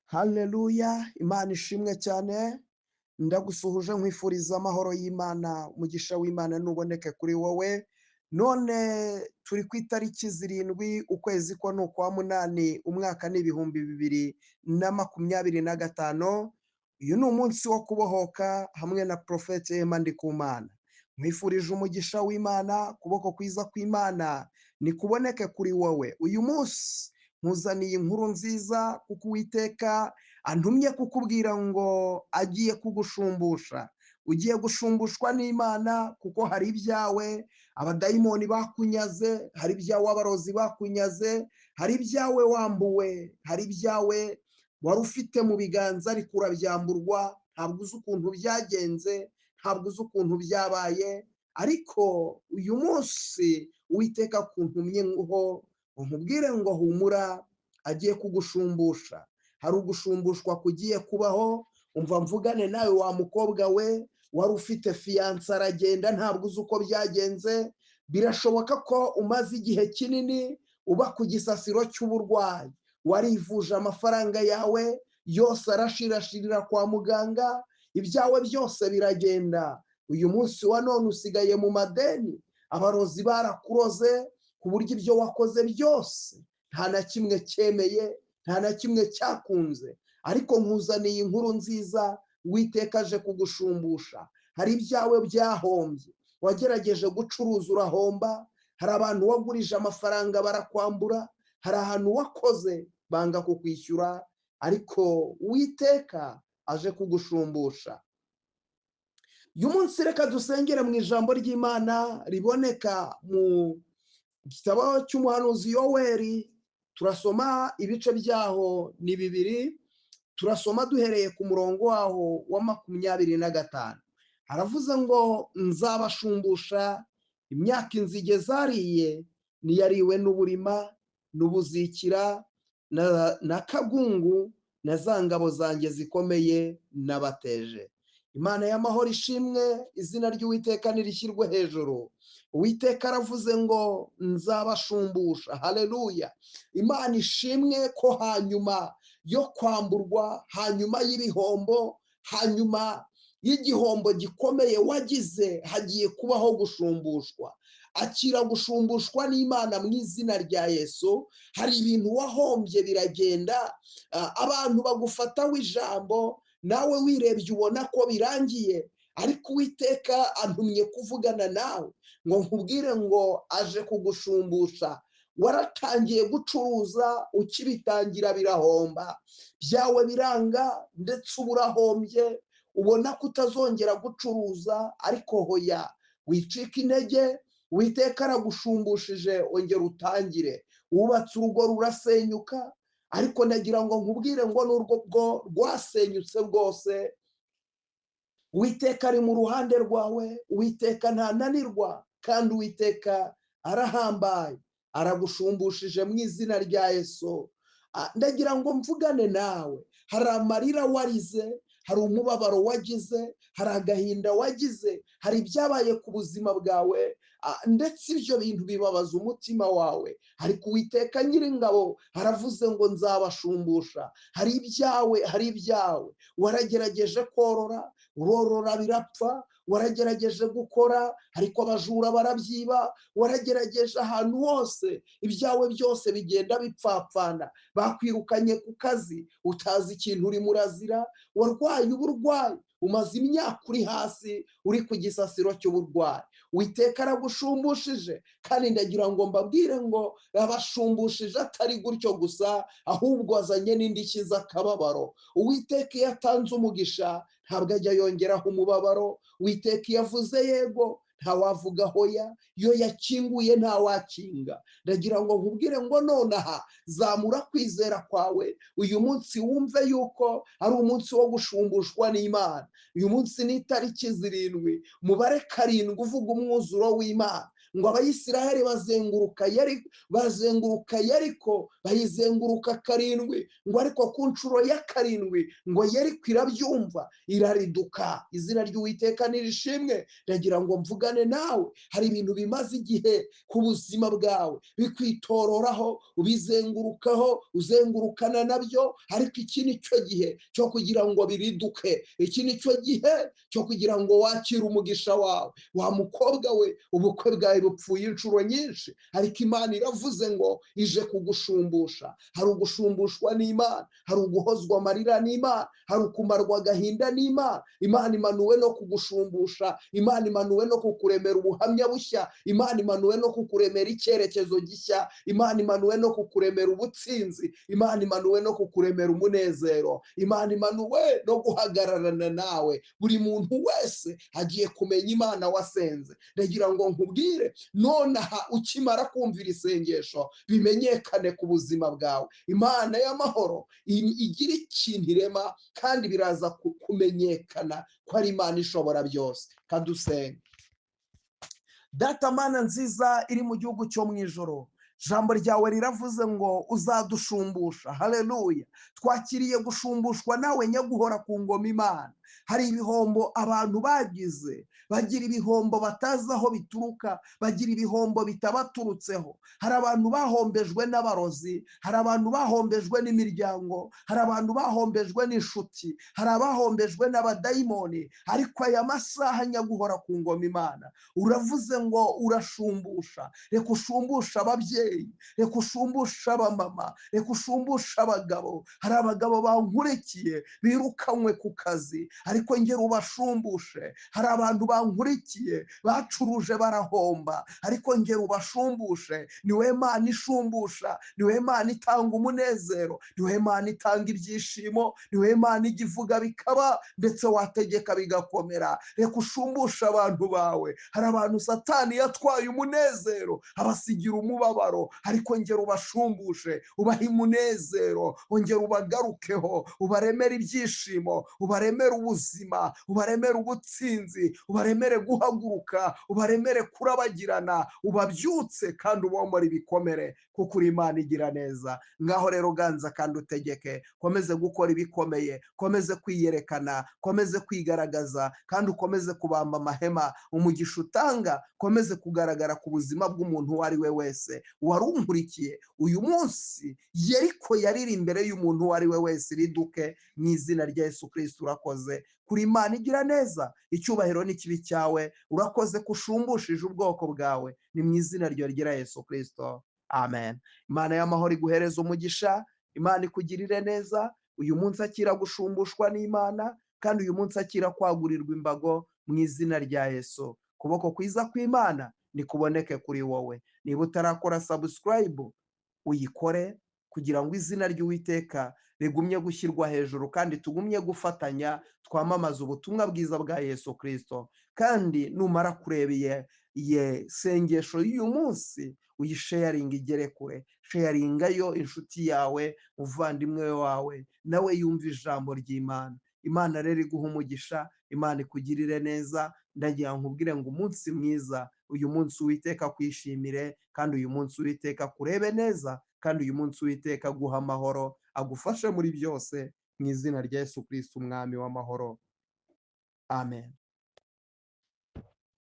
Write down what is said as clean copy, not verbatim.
Haleluya, Imana ishimwe cyane. Ndagusuhuje nkwifuriza amahoro y'Imana, umugisha w'Imana nuboneke kuri wowe. None turi ku itariki 7 ukwezi ko ni ukwa munani, umwaka ni 2025. Uyu ni umunsi wo kubohoka hamwe na Prophet Emma Ndikumana. Nkwifurije umugisha w'Imana, kuboko kwiza kw'Imana nikuboneke kuri wowe. Uyu munsi nkuzaniye inkuru nziza kuko Uwiteka antumye kukubwira ngo agiye kugushumbusha. Ugiye gushumbushwa n'Imana kuko hari ibyawe abadayimoni bakunyaze, hari ibyawe abarozi bakunyaze, hari ibyawe wambuwe, hari ibyawe wari ufite mu biganza ariko urabyamburwa. Ntabwo uzi ukuntu byagenze, ntabwo uzi ukuntu byabaye, ariko uyu munsi Uwiteka kuntumye ngo nkubwire ngo humura, agiye kugushumbusha. Hari ugusumbushwa kugiye kubaho. Umva mvugane nawe wa mukobwa we wari ufite fiyanse aragenda, ntabwo uzi uko byagenze. Birashoboka ko umaze igihe kinini uba ku gisasiro cy'uburwayi, warivuje amafaranga yawe yose arashirashirira kwa muganga, ibyawe byose biragenda. Uyu munsi wa none usigaye mu madeni, abarozi barakuroze ku buryo ibyo wakoze byose nta na kimwe cyemeye, nta na kimwe cyakunze. Ariko nkuzaniye inkuru nziza, Uwiteka aje kugushumbusha. Hari ibyawe byahombye, wagerageje gucuruza urahomba, hari abantu wagurije amafaranga barakwambura, hari ahantu wakoze banga kukwishyura, ariko Uwiteka aje kugushumbusha. Uyu munsi reka dusengere mu ijambo ry'Imana riboneka mu gitabo cy'umuhanuzi Yoweri. Turasoma ibice byaho ni 2. Turasoma duhereye ku murongo waho wa 25. Haravuze ngo nzabashumbusha imyaka inzige zariye, niyariwe n'uburima n'ubuzikira na kagungu na za ngabo zanjye zikomeye nabateje. Imana y'amahoro ishimwe, izina ry'Uwiteka nirishyirwe hejuru. Uwiteka aravuze ngo nzabashumbusha. Haleluya. Imana ishimwe ko hanyuma yo kwamburwa, hanyuma y'ibihombo, hanyuma y'igihombo gikomeye wagize, hagiye kubaho gushumbushwa. Akira gushumbushwa n'Imana mu izina rya Yesu. Hari ibintu wahombye biragenda, abantu bagufataho ijambo, nawe wirebye ubona ko birangiye, ariko Uwiteka antumye kuvugana nawe ngo nkubwire ngo aje kugushumbusha. Waratangiye gucuruza, ukibitangira birahomba, byawe biranga ndetse uba urahombye, ubona ko utazongera gucuruza, ariko hoya wicika intege. Uwiteka aragushumbushyije, ongera utangire. Wubatse urugo rurasenyuka, ariko ndagira ngo nkubwire ngo n'urwo bwo rwasenyutse bwose Uwiteka ari mu ruhande rwawe. Uwiteka ntananirwa kandi Uwiteka arahambaye, aragushumbushyije mu izina rya Yesu. Ndagira ngo mvugane nawe. Hari amarira warize, hari umubabaro wagize, hari agahinda wagize, hari ibyabaye ku buzima bwawe, ndetse ibyo bintu bibabaza umutima wawe, ariko Uwiteka Nyiringabo aravuze ngo nzabashumbusha. Hari ibyawe waragerageje korora, urorora birapfa, waragerageje gukora ariko abajura barabyiba, waragerageje ahantu hose, ibyawe byose bigenda bipfapfana, bakwirukanye ku kazi utazi ikintu urimo urazira, warwaye uburwayi, umaze imyaka uri hasi, uri ku gisasiro cy'uburwayi. Uwiteka aragushumbushyije, kandi ndagira ngo mbabwire ngo abashumbushije atari gutyo gusa, ahubwo azanye n'indishyi z'akababaro. Uwiteka iyo atanze umugisha ntabwo ajya yongeraho umubabaro. Uwiteka iyo avuze yego ntawavuga hoya, iyo yakinguye ntawakinga. Ndagira ngo nkubwire ngo nonaha zamura kwizera kwawe. Uyu munsi wumve yuko ari umunsi wo gushumbushwa n'Imana. Uyu munsi ni itariki 7, umubare 7 uvuga umwuzuro w'Imana, ngo abayisiraheli bazenguruka Yeriko bayizenguruka 7, ngo ariko ku nshuro ya 7 ngo Yeriko irabyumva irariduka. Izina ry'Uwiteka nirishimwe. Ndagira ngo mvugane nawe, hari ibintu bimaze igihe ku buzima bwawe bikwitororaho, ubizengurukaho, uzengurukana nabyo, ariko iki ni cyo gihe cyo kugira ngo biriduke. Iki ni cyo gihe cyo kugira ngo wakire umugisha wawe. Wa mukobwa we, ubukwe bwawe bupfuye inshuro nyinshi, ariko Imana iravuze ngo ije kugushumbusha. Hari ugusumbushwa n'Imana, hari uguhozwa amarira n'Imana, hari ukumarwa agahinda n'Imana. Imana imanuwe no kugushumbusha, Imana imanuwe no kukuremera ubuhamya bushya, Imana imanuwe no kukuremera icyerekezo gishya, Imana imanuwe no kukuremera ubutsinzi, Imana imanuwe no kukuremera umunezero, Imana imanuwe no guhagararana nawe. Buri muntu wese agiye kumenya Imana wasenze. Ndagira ngo nkubwire nonaha, ukimara kumvira isengesho, bimenyekane ku buzima bwawe. Imana y'amahoro igira ikintu irema, kandi biraza kumenyekana ko ari Imana ishobora byose. Kadusenge. Data Mana nziza iri mu gihugu cyo mu ijoro, ijambo ryawe riravuze ngo uzadushumbusha. Haleluya. Twakiriye gusumbushwa nawe nyaguhora ku ngoma Imana. Hari ibihombo abantu bagize, bagira ibihombo batazi aho bituruka, bagira ibihombo bitabaturutseho. Hari abantu bahombejwe n'abarozi, hari abantu bahombejwe n'imiryango, hari abantu bahombejwe n'inshuti, hari abahombejwe n'abadayimoni, ariko aya masaha nyaguhora ku ngoma Imana uravuze ngo urashumbusha. Reka ushumbusha ababyeyi, reka ushumbusha abamama, reka ushumbusha abagabo. Hari abagabo bankurikiye birukanywe ku kazi, ariko ngera ubashumbushe. Hari abantu bankurikiye bacuruje barahomba, ariko ngera ubashumbushe. Niwe Mana ishumbusha, niwe Mana itanga umunezero, niwe Mana itanga ibyishimo, niwe Mana igivuga bikaba, ndetse wategeka bigakomera. Reka ushumbusha abantu bawe. Hari abantu Satani yatwaye umunezero abasigira umubabaro, ariko ngera ubashumbushe, ubahe umunezero, ongera ubagarukeho, ubaremere ibyishimo, ubaremere ubuzima, ubaremere ubutsinzi, ubaremere guhaguruka, ubaremere kurabagirana, ubabyutse kandi ubomora ibikomere, kuko uri Imana igira neza. Ngaho rero ganza kandi utegeke, komeze gukora ibikomeye, komeze kwiyerekana, komeze kwigaragaza, kandi ukomeze kubamba amahema. Umugisha utanga komeze kugaragara ku buzima bw'umuntu uwo ari we wese wari unkurikiye uyu munsi. Yeriko yariri imbere y'umuntu uwo ari we wese riduke mu izina rya Yesu Kristo. Urakoze kuri Imana igira neza, icyubahiro n'ikibi cyawe. Urakoze kushumbushisha ubwoko bwawe, ni mu izina rya Yesu Kristo, amen. Imana y'amahoro iguhereza umugisha, Imana ikugirire neza. Uyu munsi akira gushumbushwa n'Imana, kandi uyu munsi akira kwagurirwa imbago mu izina rya Yesu. Kuboko kwiza kw'Imana nikuboneke kuri wowe. Niba utarakora subscribe, uyikore kugira ngo izina ry'Uwiteka rigumye gushyirwa hejuru, kandi tugumye gufatanya twamamaza ubutumwa bwiza bwa Yesu Kristo. Kandi numara kureba iye sengesho y'uyu munsi, uyisharinga igere kure. Sharingayo inshuti yawe, uvandimwe wawe, nawe yumva ijambo ry'Imana. Imana rero iguha umugisha, Imana ikugirire neza. Ndagira nkubwire ngo umunsi mwiza, uyu munsi Uwiteka kwishimire, kandi uyu munsi Uwiteka kurebe neza, kandi uyu munsi Uwiteka guha amahoro, agufashe muri byose, mu izina rya Yesu Kristo umwami w'amahoro, amen.